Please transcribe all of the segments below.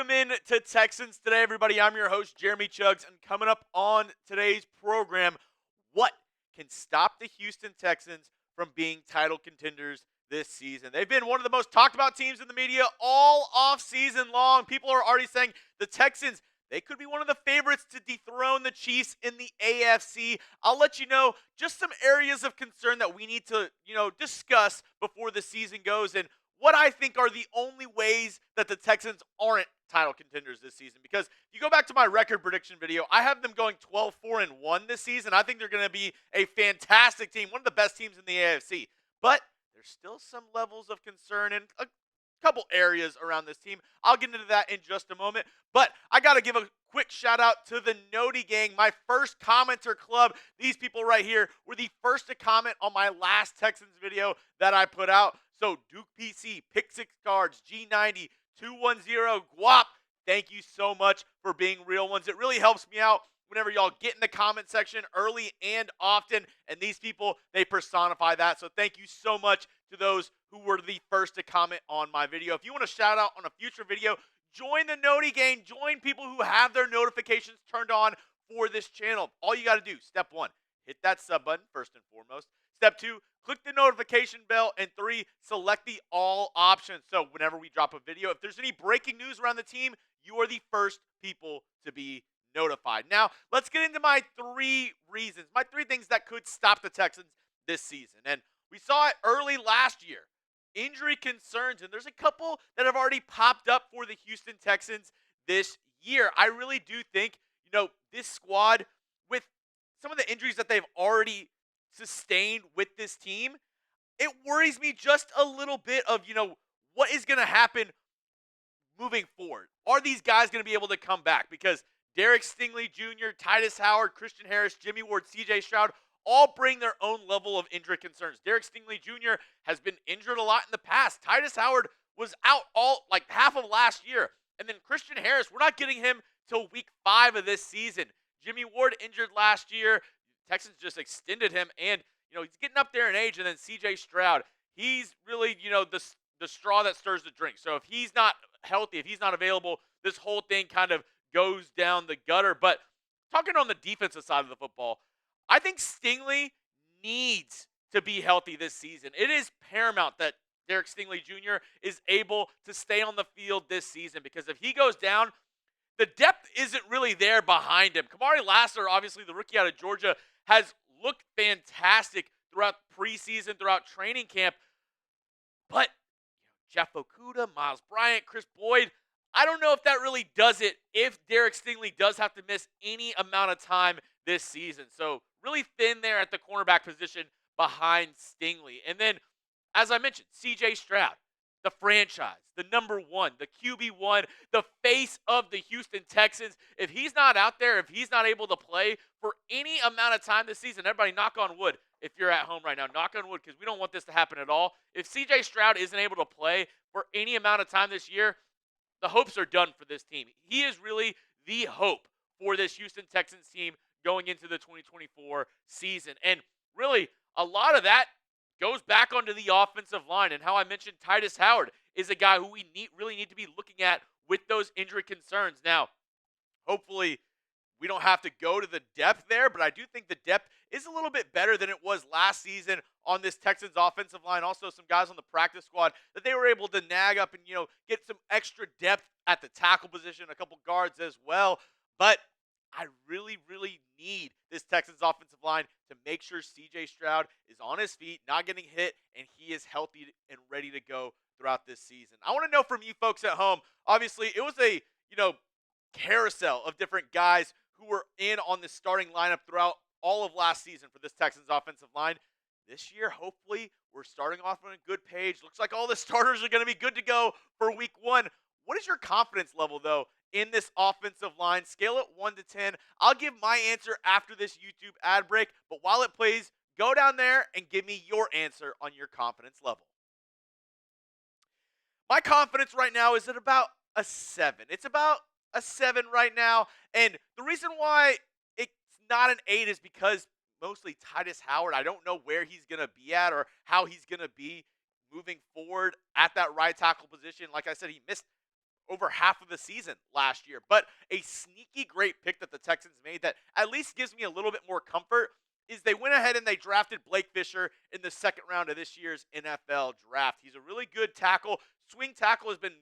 Welcome in to Texans Today, everybody. I'm your host, Jeremy Chuggs, and coming up on today's program, what can stop the Houston Texans from being title contenders this season? They've been one of the most talked about teams in the media all offseason long. People are already saying the Texans, they could be one of the favorites to dethrone the Chiefs in the AFC. I'll let you know just some areas of concern that we need to, discuss before the season goes, and what I think are the only ways that the Texans aren't title contenders this season. Because if you go back to my record prediction video, I have them going 12-4-1 this season. I think they're going to be a fantastic team, one of the best teams in the AFC. But there's still some levels of concern in a couple areas around this team. I'll get into that in just a moment. But I got to give a quick shout out to the Noti Gang, my first commenter club. These people right here were the first to comment on my last Texans video that I put out. So Duke PC, Pick 6 Cards, G90, 210, Guap, thank you so much for being real ones. It really helps me out whenever y'all get in the comment section early and often, and these people, they personify that. So thank you so much to those who were the first to comment on my video. If you want a shout out on a future video, join the Noti Gang, join people who have their notifications turned on for this channel. All you got to do, step 1, hit that sub button first and foremost. Step 2, click the notification bell. And 3, select the all options. So whenever we drop a video, if there's any breaking news around the team, you are the first people to be notified. Now, let's get into my 3 reasons, my 3 things that could stop the Texans this season. And we saw it early last year. Injury concerns, and there's a couple that have already popped up for the Houston Texans this year. I really do think, this squad, with some of the injuries that they've already sustained with this team, it worries me just a little bit of, what is going to happen moving forward. Are these guys going to be able to come back? Because Derek Stingley Jr., Tytus Howard, Christian Harris, Jimmy Ward, CJ Stroud, all bring their own level of injury concerns. Derek Stingley Jr. has been injured a lot in the past. Tytus Howard was out half of last year. And then Christian Harris, we're not getting him till week 5 of this season. Jimmy Ward injured last year. Texans just extended him, and, he's getting up there in age. And then CJ Stroud, he's really, the straw that stirs the drink. So if he's not healthy, if he's not available, this whole thing kind of goes down the gutter. But talking on the defensive side of the football, I think Stingley needs to be healthy this season. It is paramount that Derek Stingley Jr. is able to stay on the field this season, because if he goes down, the depth isn't really there behind him. Kamari Lassiter, obviously the rookie out of Georgia, has looked fantastic throughout preseason, throughout training camp. But Jeff Okudah, Miles Bryant, Chris Boyd, I don't know if that really does it if Derek Stingley does have to miss any amount of time this season. So really thin there at the cornerback position behind Stingley. And then, as I mentioned, CJ Stroud, the franchise, the number 1, the QB1, the face of the Houston Texans. If he's not out there, if he's not able to play for any amount of time this season, everybody knock on wood if you're at home right now. Knock on wood, because we don't want this to happen at all. If CJ Stroud isn't able to play for any amount of time this year, the hopes are done for this team. He is really the hope for this Houston Texans team going into the 2024 season. And really, a lot of that goes back onto the offensive line, and how I mentioned Tytus Howard is a guy who we really need to be looking at with those injury concerns. Now, hopefully, we don't have to go to the depth there, but I do think the depth is a little bit better than it was last season on this Texans offensive line. Also, some guys on the practice squad that they were able to nag up and, get some extra depth at the tackle position, a couple guards as well. But I really, really need this Texans offensive line to make sure CJ Stroud is on his feet, not getting hit, and he is healthy and ready to go throughout this season. I want to know from you folks at home. Obviously, it was a, carousel of different guys who were in on the starting lineup throughout all of last season for this Texans offensive line. This year, hopefully, we're starting off on a good page. Looks like all the starters are going to be good to go for week 1. What is your confidence level, though, in this offensive line? Scale it 1 to 10. I'll give my answer after this YouTube ad break, but while it plays, go down there and give me your answer on your confidence level. My confidence right now is at about a 7. It's about a 7 right now, and the reason why it's not an 8 is because mostly Tytus Howard, I don't know where he's going to be at or how he's going to be moving forward at that right tackle position. Like I said, he missed over half of the season last year. But a sneaky great pick that the Texans made that at least gives me a little bit more comfort is they went ahead and they drafted Blake Fisher in the second round of this year's NFL draft. He's a really good tackle. Swing tackle has been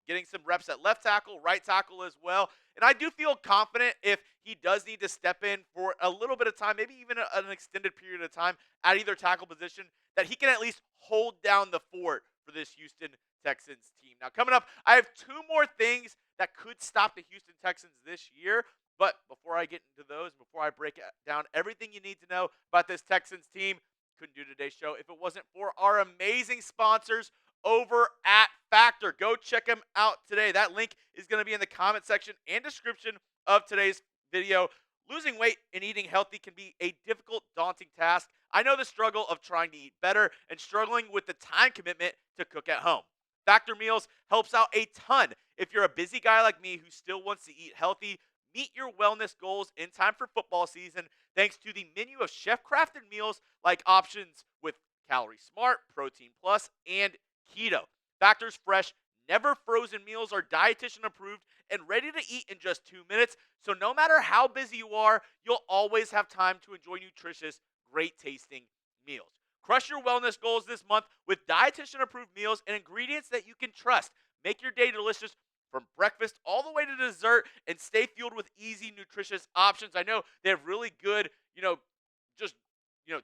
getting some reps at left tackle, right tackle as well. And I do feel confident if he does need to step in for a little bit of time, maybe even an extended period of time at either tackle position, that he can at least hold down the fort for this Houston Texans team. Now, coming up, I have two more things that could stop the Houston Texans this year. But before I get into those, before I break down everything you need to know about this Texans team, couldn't do today's show if it wasn't for our amazing sponsors over at Factor. Go check them out today. That link is going to be in the comment section and description of today's video. Losing weight and eating healthy can be a difficult, daunting task. I know the struggle of trying to eat better and struggling with the time commitment to cook at home. Factor Meals helps out a ton. If you're a busy guy like me who still wants to eat healthy, meet your wellness goals in time for football season thanks to the menu of chef-crafted meals like options with Calorie Smart, Protein Plus, and Keto. Factor's fresh, never frozen meals are dietitian approved and ready to eat in just 2 minutes, so no matter how busy you are, you'll always have time to enjoy nutritious, great-tasting meals. Crush your wellness goals this month with dietitian-approved meals and ingredients that you can trust. Make your day delicious from breakfast all the way to dessert and stay fueled with easy, nutritious options. I know they have really good,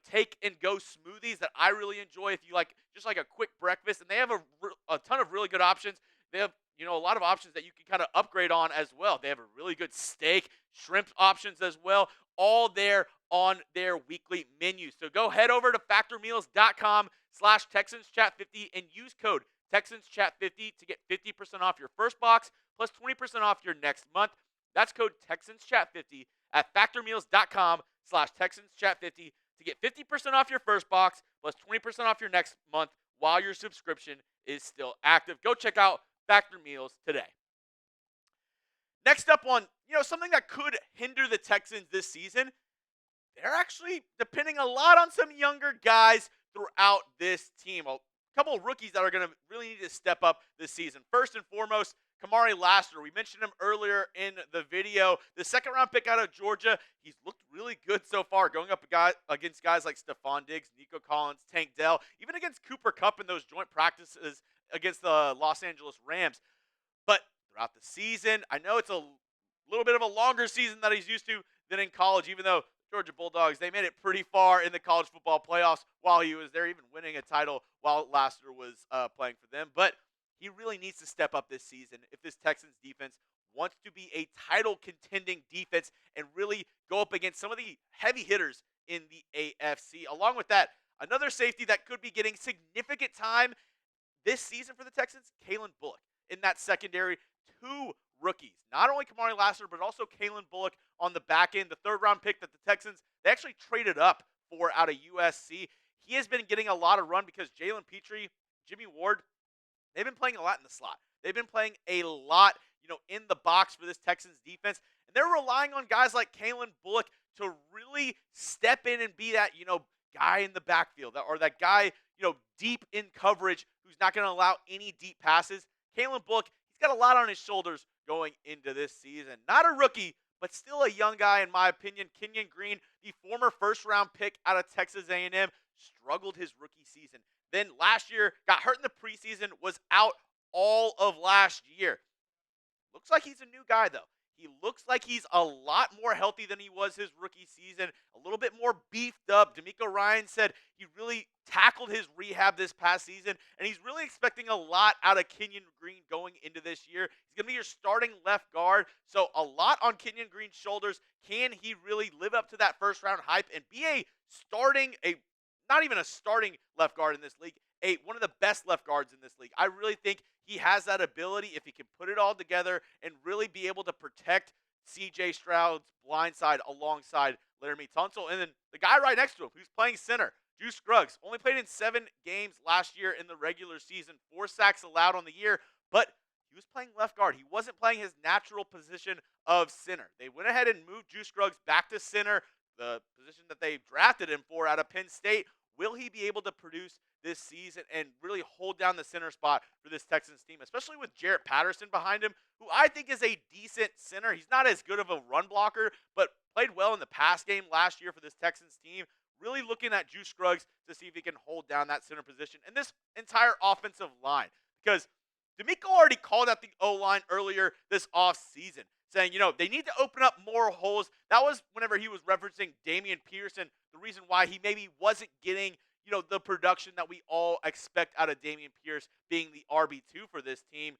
take and go smoothies that I really enjoy if you like just like a quick breakfast. And they have a ton of really good options. They have, a lot of options that you can kind of upgrade on as well. They have a really good steak, shrimp options as well, all there on their weekly menu. So go head over to factormeals.com/TexansChat50 and use code TexansChat50 to get 50% off your first box plus 20% off your next month. That's code TexansChat50 at factormeals.com/TexansChat50 to get 50% off your first box plus 20% off your next month while your subscription is still active. Go check out Factor Meals today. Next up on, something that could hinder the Texans this season, they're actually depending a lot on some younger guys throughout this team. A couple of rookies that are going to really need to step up this season. First and foremost, Kamari Lassiter. We mentioned him earlier in the video. The second-round pick out of Georgia. He's looked really good so far, going up against guys like Stephon Diggs, Nico Collins, Tank Dell, even against Cooper Kupp in those joint practices against the Los Angeles Rams. But throughout the season, I know it's a little bit of a longer season that he's used to than in college, even though Georgia Bulldogs, they made it pretty far in the college football playoffs while he was there, even winning a title while Lassiter was playing for them. But he really needs to step up this season if this Texans defense wants to be a title-contending defense and really go up against some of the heavy hitters in the AFC. Along with that, another safety that could be getting significant time this season for the Texans, Kalen Bullock. In that secondary, two rookies. Not only Kamari Lassiter, but also Kalen Bullock on the back end. The third-round pick that the Texans, they actually traded up for out of USC. He has been getting a lot of run because Jalen Petrie, Jimmy Ward, they've been playing a lot in the slot. They've been playing a lot, in the box for this Texans defense. And they're relying on guys like Kalen Bullock to really step in and be that, guy in the backfield or that guy, deep in coverage who's not going to allow any deep passes. Kalen Bullock, he's got a lot on his shoulders going into this season. Not a rookie, but still a young guy in my opinion. Kenyon Green, the former first-round pick out of Texas A&M, struggled his rookie season. Then last year, got hurt in the preseason, was out all of last year. Looks like he's a new guy, though. He looks like he's a lot more healthy than he was his rookie season, a little bit more beefed up. DeMeco Ryan said he really tackled his rehab this past season, and he's really expecting a lot out of Kenyon Green going into this year. He's going to be your starting left guard, so a lot on Kenyon Green's shoulders. Can he really live up to that first-round hype and be not even a starting left guard in this league, one of the best left guards in this league? I really think he has that ability if he can put it all together and really be able to protect C.J. Stroud's blind side alongside Laremy Tunsil. And then the guy right next to him who's playing center, Scruggs, only played in 7 games last year in the regular season, 4 sacks allowed on the year, but he was playing left guard. He wasn't playing his natural position of center. They went ahead and moved Scruggs back to center, the position that they drafted him for out of Penn State. Will he be able to produce this season and really hold down the center spot for this Texans team, especially with Jarrett Patterson behind him, who I think is a decent center. He's not as good of a run blocker, but played well in the pass game last year for this Texans team. Really looking at Juice Scruggs to see if he can hold down that center position and this entire offensive line. Because DeMeco already called out the O-line earlier this offseason, saying, they need to open up more holes. That was whenever he was referencing Damian Pearson, the reason why he maybe wasn't getting, the production that we all expect out of Damian Pierce being the RB2 for this team.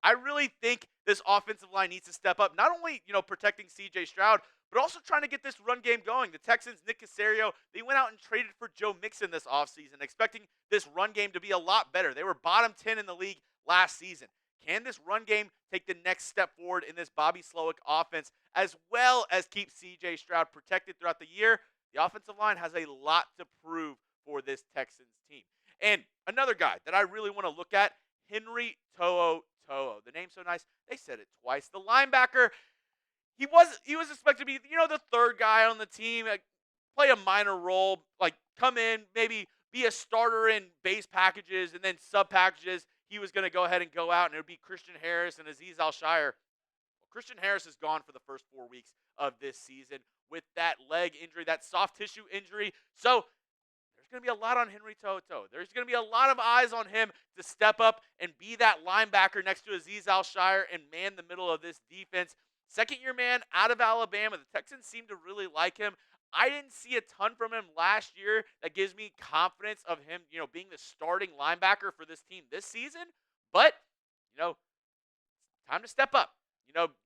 I really think this offensive line needs to step up, not only, protecting C.J. Stroud, but also trying to get this run game going. The Texans, Nick Caserio, they went out and traded for Joe Mixon this offseason, expecting this run game to be a lot better. They were bottom 10 in the league last season. Can this run game take the next step forward in this Bobby Slowick offense, as well as keep C.J. Stroud protected throughout the year? The offensive line has a lot to prove for this Texans team. And another guy that I really want to look at, Henry To'o. The name's so nice, they said it twice. The linebacker, he was expected to be, the third guy on the team, play a minor role, like come in, maybe be a starter in base packages and then sub packages. He was going to go ahead and go out, and it would be Christian Harris and Azeez Al-Shaair. Well, Christian Harris is gone for the first 4 weeks of this season with that leg injury, that soft tissue injury. So there's going to be a lot on Henry Toto. There's going to be a lot of eyes on him to step up and be that linebacker next to Azeez Al-Shaair and man the middle of this defense. Second-year man out of Alabama. The Texans seem to really like him. I didn't see a ton from him last year that gives me confidence of him, being the starting linebacker for this team this season. But, time to step up.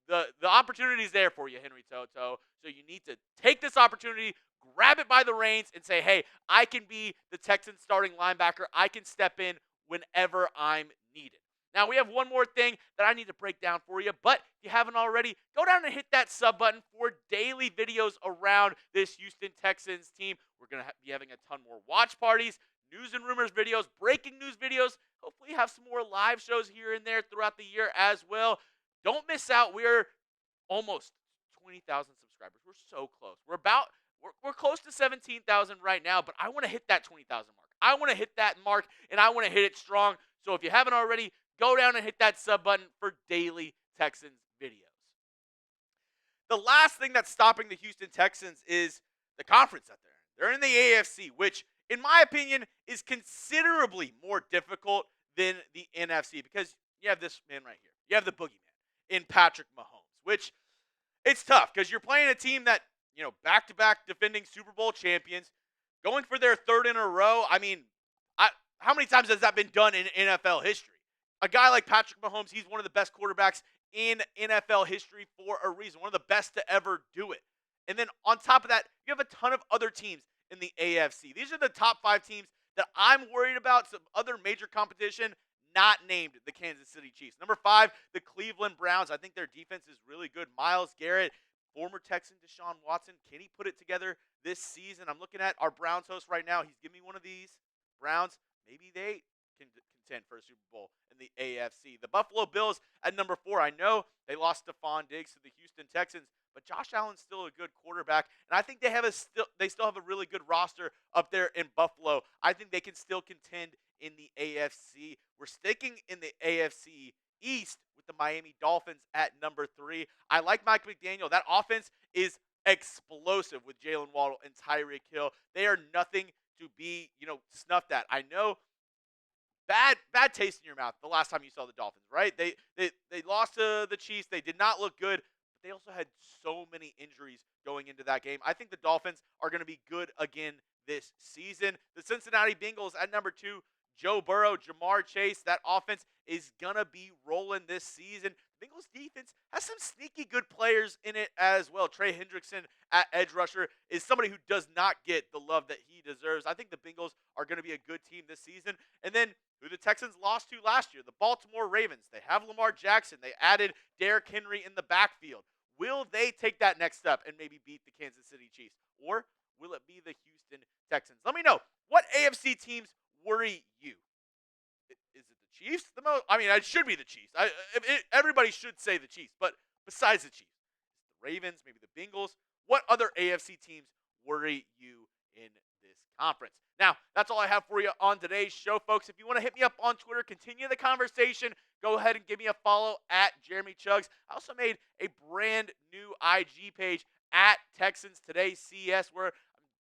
The opportunity's there for you, Henry Toto. So you need to take this opportunity, grab it by the reins, and say, hey, I can be the Texans starting linebacker. I can step in whenever I'm needed. Now, we have one more thing that I need to break down for you, but if you haven't already, go down and hit that sub button for daily videos around this Houston Texans team. We're going to be having a ton more watch parties, news and rumors videos, breaking news videos, hopefully have some more live shows here and there throughout the year as well. Don't miss out. We're almost 20,000 subscribers. We're so close. We're close to 17,000 right now, but I want to hit that 20,000 mark. I want to hit that mark, and I want to hit it strong. So if you haven't already, go down and hit that sub button for daily Texans videos. The last thing that's stopping the Houston Texans is the conference that they're in. They're in the AFC, which, in my opinion, is considerably more difficult than the NFC because you have this man right here. You have the boogeyman in Patrick Mahomes, which it's tough because you're playing a team that, back-to-back defending Super Bowl champions, going for their third in a row. I mean, how many times has that been done in NFL history? A guy like Patrick Mahomes, he's one of the best quarterbacks in NFL history for a reason. One of the best to ever do it. And then on top of that, you have a ton of other teams in the AFC. These are the top 5 teams that I'm worried about. Some other major competition, not named the Kansas City Chiefs. Number 5, the Cleveland Browns. I think their defense is really good. Myles Garrett, former Texan Deshaun Watson. Can he put it together this season? I'm looking at our Browns host right now. He's giving me one of these. Browns, maybe they can contend for a Super Bowl in the AFC. The Buffalo Bills at number 4. I know they lost Stephon Diggs to the Houston Texans, but Josh Allen's still a good quarterback, and I think they still have a really good roster up there in Buffalo. I think they can still contend in the AFC. We're sticking in the AFC East with the Miami Dolphins at number 3. I like Mike McDaniel. That offense is explosive with Jalen Waddle and Tyreek Hill. They are nothing to be, snuffed at. I know bad taste in your mouth the last time you saw the Dolphins, right? They lost to the Chiefs. They did not look good, but they also had so many injuries going into that game. I think the Dolphins are going to be good again this season. The Cincinnati Bengals at number 2, Joe Burrow, Jamar Chase. That offense is going to be rolling this season. Bengals defense has some sneaky good players in it as well. Trey Hendrickson at edge rusher is somebody who does not get the love that he deserves. I think the Bengals are going to be a good team this season. And then who the Texans lost to last year, the Baltimore Ravens. They have Lamar Jackson. They added Derrick Henry in the backfield. Will they take that next step and maybe beat the Kansas City Chiefs? Or will it be the Houston Texans? Let me know. What AFC teams worry you? Is it the Chiefs the most? I mean, it should be the Chiefs. Everybody should say the Chiefs, but besides the Chiefs, the Ravens, maybe the Bengals. What other AFC teams worry you in this conference. Now, that's all I have for you on today's show, folks. If you want to hit me up on Twitter, continue the conversation, go ahead and give me a follow at Jeremy Chuggs. I also made a brand new IG page at Texans Today CS where I'm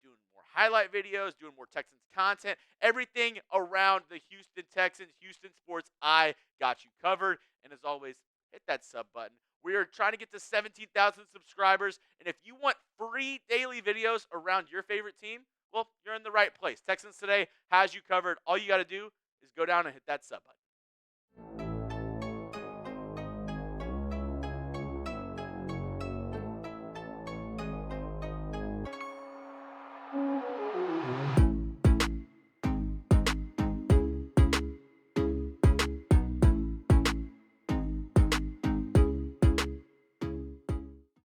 doing more highlight videos, doing more Texans content, everything around the Houston Texans, Houston sports. I got you covered. And as always, hit that sub button. We are trying to get to 17,000 subscribers. And if you want free daily videos around your favorite team, well, you're in the right place. Texans Today has you covered. All you got to do is go down and hit that sub button.